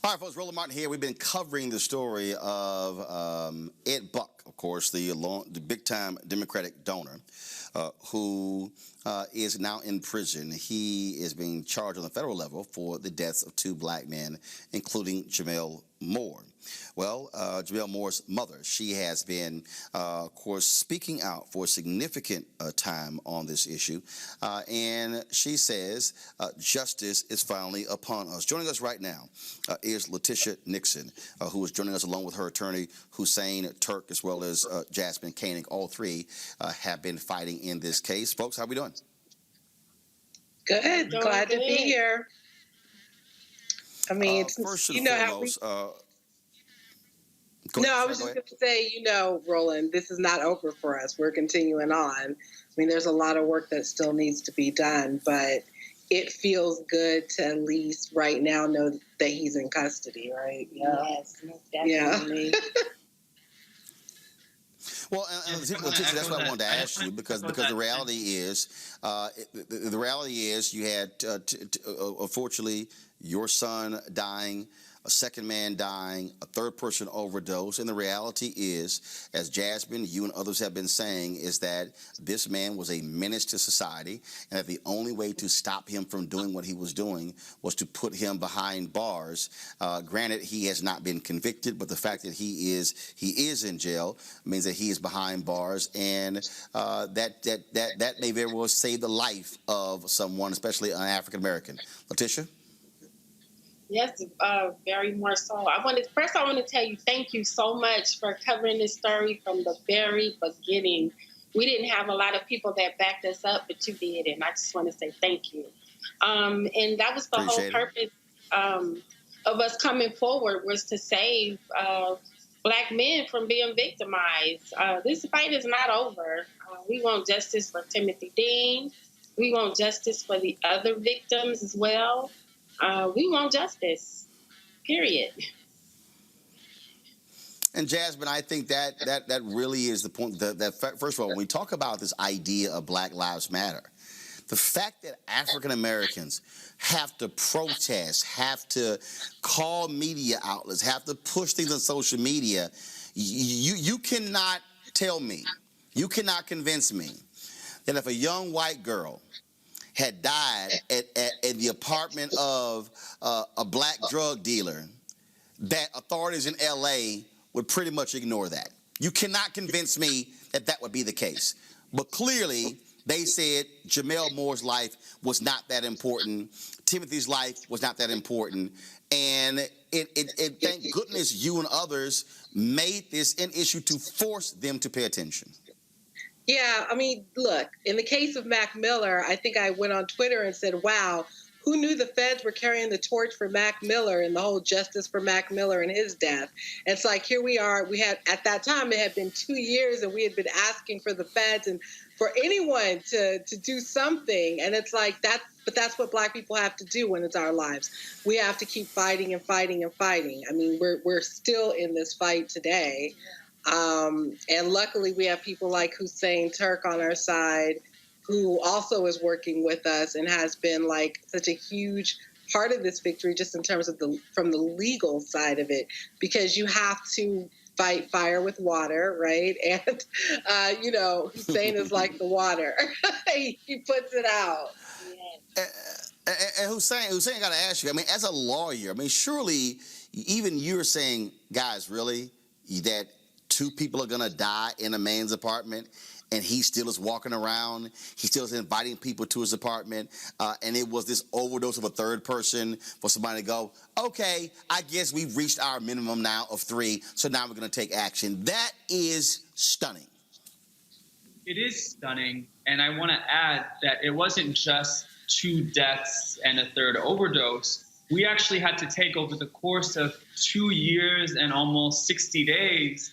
All right, folks, Roland Martin here. We've been covering the story of Ed Buck, of course, the big-time Democratic donor who is now in prison. He is being charged on the federal level for the deaths of two black men, including Gemmel Moore. Well, Gemmel Moore's mother, she has been, of course, speaking out for a significant time on this issue, and she says justice is finally upon us. Joining us right now is Letitia Nixon, who is joining us along with her attorney, Hussein Turk, as well as Jasmine Koenig. All three have been fighting in this case. Folks, how are we doing? Good. Glad to be here. I mean, first and foremost, I was just going to say, Roland, this is not over for us. We're continuing on. I mean, there's a lot of work that still needs to be done, but it feels good to at least right now know that he's in custody, right? Yes, definitely. Yeah. Well, Letitia, that's what I wanted to ask you, because the reality is, you had, unfortunately, your son dying, a second man dying, a third person overdose, and the reality is, as Jasmine, you and others have been saying, is that this man was a menace to society, and that the only way to stop him from doing what he was doing was to put him behind bars. Granted, he has not been convicted, but the fact that he is in jail means that he is behind bars, and that may very well save the life of someone, especially an African American. Letitia? Yes, very more so. I want to tell you thank you so much for covering this story from the very beginning. We didn't have a lot of people that backed us up, but you did, and I just want to say thank you. And that was the whole purpose of us coming forward, was to save black men from being victimized. This fight is not over. We want justice for Timothy Dean. We want justice for the other victims as well. We want justice, period. And Jasmine, I think that really is the point. That first of all, when we talk about this idea of Black Lives Matter, the fact that African Americans have to protest, have to call media outlets, have to push things on social media, you cannot tell me, you cannot convince me that if a young white girl had died at the apartment of a black drug dealer, that authorities in L.A. would pretty much ignore that. You cannot convince me that that would be the case. But clearly, they said Gemmel Moore's life was not that important. Timothy's life was not that important. And it thank goodness you and others made this an issue to force them to pay attention. Yeah, I mean, look, in the case of Mac Miller, I think I went on Twitter and said, wow, who knew the feds were carrying the torch for Mac Miller and the whole justice for Mac Miller and his death? And it's like, here we are. We had, at that time, it had been 2 years, and we had been asking for the feds and for anyone to do something. And it's like, that's what black people have to do when it's our lives. We have to keep fighting and fighting and fighting. I mean, we're still in this fight today. And luckily we have people like Hussein Turk on our side, who also is working with us and has been like such a huge part of this victory, just in terms of from the legal side of it, because you have to fight fire with water, right? And, Hussein is like the water. He puts it out. And Hussein, I got to ask you, I mean, as a lawyer, I mean, surely even you're saying, guys, really, that two people are going to die in a man's apartment, and he still is walking around. He still is inviting people to his apartment. And it was this overdose of a third person for somebody to go, okay, I guess we've reached our minimum now of 3, so now we're going to take action. That is stunning. It is stunning. And I want to add that it wasn't just 2 deaths and a third overdose. We actually had to take, over the course of 2 years and almost 60 days,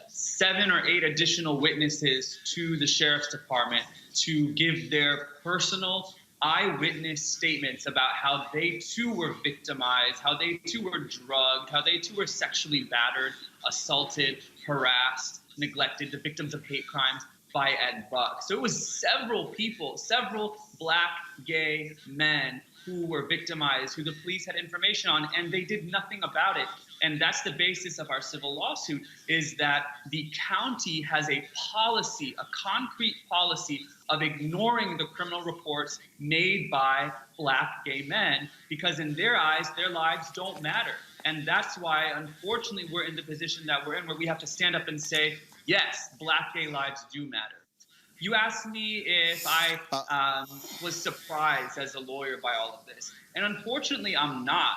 7 or 8 additional witnesses to the sheriff's department to give their personal eyewitness statements about how they too were victimized, how they too were drugged, how they too were sexually battered, assaulted, harassed, neglected, the victims of hate crimes by Ed Buck. So it was several people, several black gay men who were victimized, who the police had information on, and they did nothing about it. And that's the basis of our civil lawsuit, is that the county has a policy, a concrete policy of ignoring the criminal reports made by Black gay men, because in their eyes, their lives don't matter. And that's why, unfortunately, we're in the position that we're in, where we have to stand up and say, yes, Black gay lives do matter. You asked me if I was surprised as a lawyer by all of this. And unfortunately, I'm not.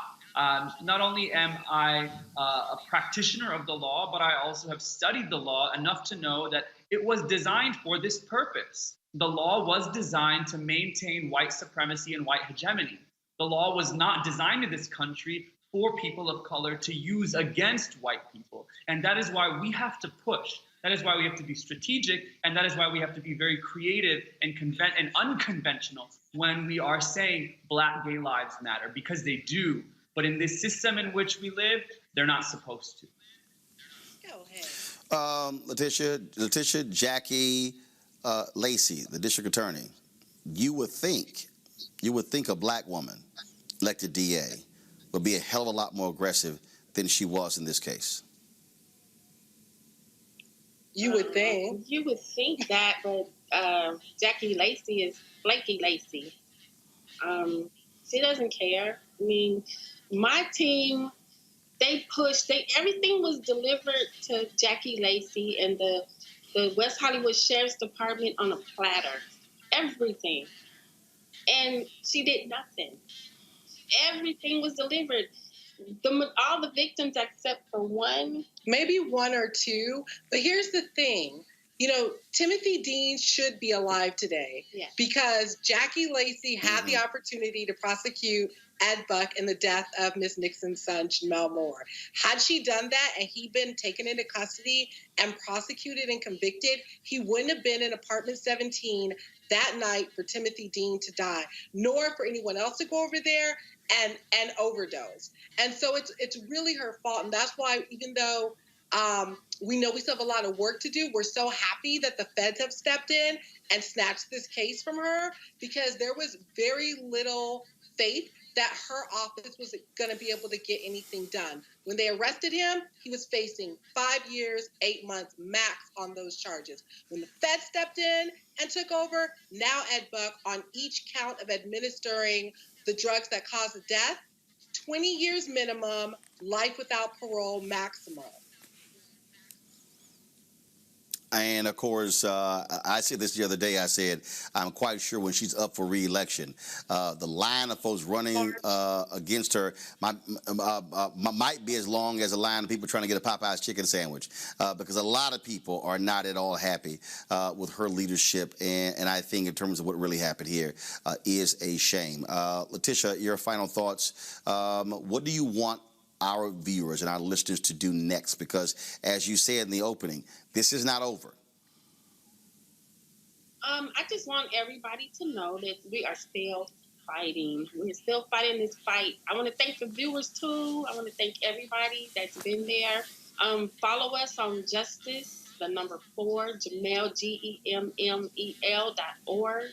Not only am I a practitioner of the law, but I also have studied the law enough to know that it was designed for this purpose. The law was designed to maintain white supremacy and white hegemony. The law was not designed in this country for people of color to use against white people. And that is why we have to push. That is why we have to be strategic, and that is why we have to be very creative and unconventional when we are saying Black gay lives matter, because they do. But in this system in which we live, they're not supposed to. Go ahead. Letitia, Jackie Lacey, the district attorney, you would think a Black woman elected DA would be a hell of a lot more aggressive than she was in this case. You would think. You would think that, but Jackie Lacey is flaky Lacey. She doesn't care. I mean, my team, they pushed. Everything was delivered to Jackie Lacey and the West Hollywood Sheriff's Department on a platter. Everything. And she did nothing. Everything was delivered. All the victims except for one. Maybe one or two. But here's the thing. You know, Timothy Dean should be alive today because Jackie Lacey had the opportunity to prosecute Ed Buck in the death of Miss Nixon's son, Gemmel Moore. Had she done that and he'd been taken into custody and prosecuted and convicted, he wouldn't have been in Apartment 17 that night for Timothy Dean to die, nor for anyone else to go over there and overdose. And so it's really her fault. And that's why, even though we know we still have a lot of work to do, we're so happy that the feds have stepped in and snatched this case from her, because there was very little faith that her office was going to be able to get anything done. When they arrested him, he was facing 5 years, 8 months max on those charges. When the feds stepped in and took over, now Ed Buck, on each count of administering the drugs that caused the death, 20 years minimum, life without parole maximum. And of course, I said this the other day. I said, I'm quite sure when she's up for re-election, the line of folks running against her might be as long as a line of people trying to get a Popeye's chicken sandwich, because a lot of people are not at all happy with her leadership. And I think in terms of what really happened here is a shame. Letitia, your final thoughts. What do you want our viewers and our listeners to do next? Because as you said in the opening, this is not over. I just want everybody to know that we are still fighting. We're still fighting this fight. I want to thank the viewers too. I want to thank everybody that's been there. Follow us on Justice, the number 4, Gemmel, GEMMEL.org.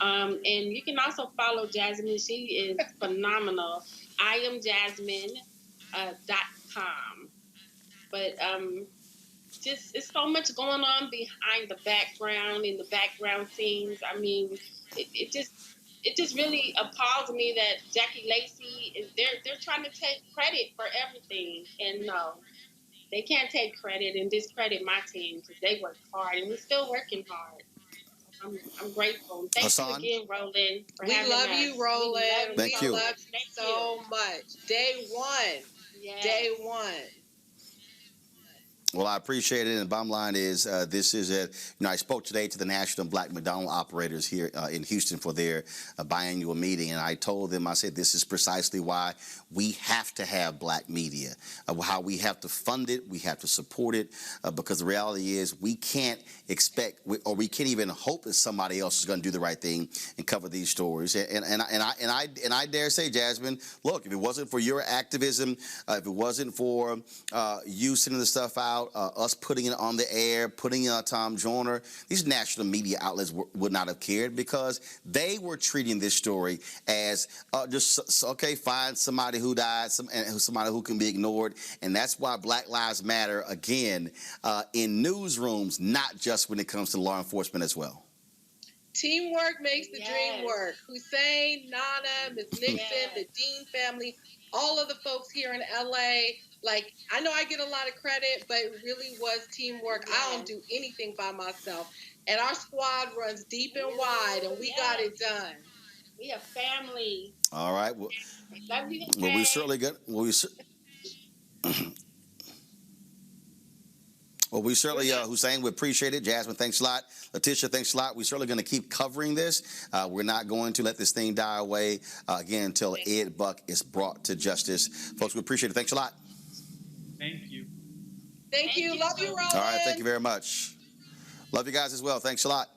And you can also follow Jasmine. She is phenomenal. I am Jasmine. .com. But just it's so much going on behind the background, in the background scenes. I mean, it just really appalls me that Jackie Lacey they're trying to take credit for everything, and no, they can't take credit and discredit my team, because they worked hard and we're still working hard. I'm grateful. Thank you again, Roland. For having us. We love you, Roland. Thank you. We love you so much. Day one. Yes. Day one. Well, I appreciate it. And the bottom line is, this is I spoke today to the National Black McDonald Operators here in Houston for their biannual meeting. And I told them, I said, this is precisely why we have to have Black media, how we have to fund it, we have to support it, because the reality is we can't expect, or we can't even hope that somebody else is going to do the right thing and cover these stories. And I dare say, Jasmine, look, if it wasn't for your activism, if it wasn't for you sending the stuff out, about us putting it on the air, putting Tom Joyner, these national media outlets would not have cared because they were treating this story as okay, find somebody who died, somebody who can be ignored. And that's why Black Lives Matter, again, in newsrooms, not just when it comes to law enforcement as well. Teamwork makes the dream work. Hussein, Nana, Ms. Nixon, the Dean family, all of the folks here in LA. Like, I know I get a lot of credit, but it really was teamwork. I don't do anything by myself. And our squad runs deep and wide, and we got it done. We are family. All right. Well, love you, we certainly got. Well, we certainly, Hussein, we appreciate it. Jasmine, thanks a lot. Letitia, thanks a lot. We're certainly going to keep covering this. We're not going to let this thing die away, again, until Ed Buck is brought to justice. Folks, we appreciate it. Thanks a lot. Thank you. Thank you. Love you, Roland. All right. Thank you very much. Love you guys as well. Thanks a lot.